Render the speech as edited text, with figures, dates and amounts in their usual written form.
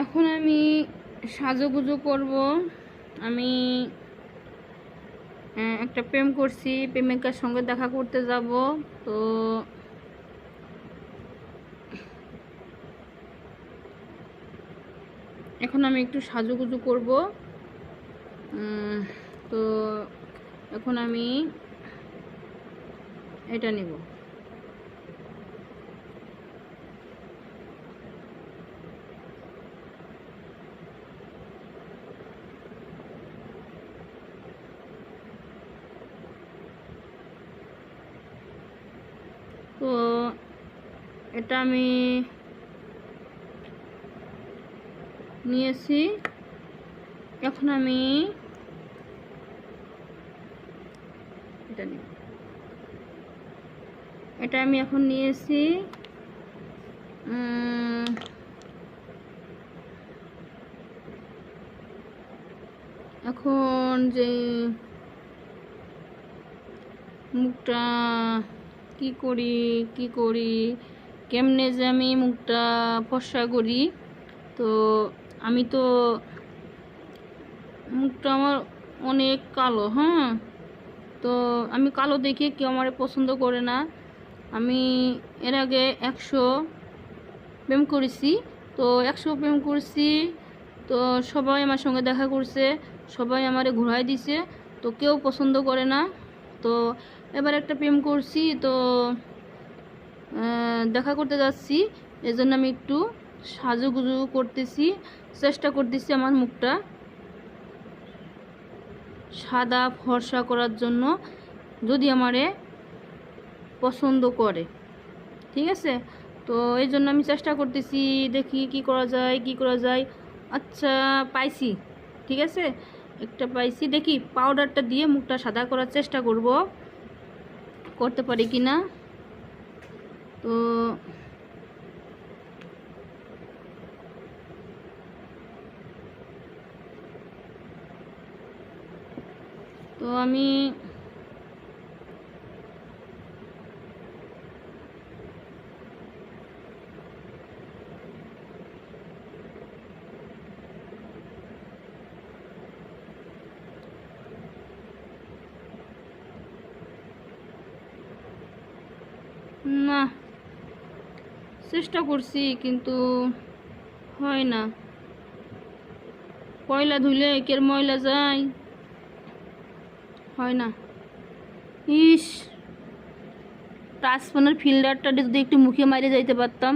এখন আমি সাজুগুজু করব। আমি একটা প্রেম করছি, প্রেমিকার সঙ্গে দেখা করতে যাব। তো এখন আমি একটু সাজুগুজু করব। তো এখন আমি এটা নিব। তো এটা আমি নিয়েছি। এখন আমি এটা নিব। এটা আমি এখন নিয়েছি। এখন যে মুখটা কি করি কেমনে যে আমি মুখটা ফর্সা করি। তো আমি তো মুখটা আমার অনেক কালো, হ্যাঁ। তো আমি কালো দেখে কেউ আমার পছন্দ করে না। আমি এর আগে 100 প্রেম করেছি। তো 100 প্রেম করছি, তো সবাই আমার সঙ্গে দেখা করছে, সবাই আমারে ঘুরাই দিছে, তো কেউ পছন্দ করে না। তো এবার একটা প্রেম করছি, তো দেখা করতে যাচ্ছি, এজন্য আমি একটু সাজুগুজু করতেছি, চেষ্টা করতেছি আমার মুখটা সাদা ফর্সা করার জন্য, যদি আমারে পছন্দ করে। ঠিক আছে, তো এই জন্য আমি চেষ্টা করতেছি, দেখি কি করা যায়। আচ্ছা, পাইছি। ঠিক আছে, একটা পাইছি, দেখি পাউডারটা দিয়ে মুখটা সাদা করার চেষ্টা করতে পারি কি না। তো আমি না, চেষ্টা করছি কিন্তু হয় না। পয়লা ধুলে একের ময়লা যায়, হয় না। ইস, টাচ ফোনের ফিল্টারটা যদি একটু মুখে মারে যাইতে পারতাম।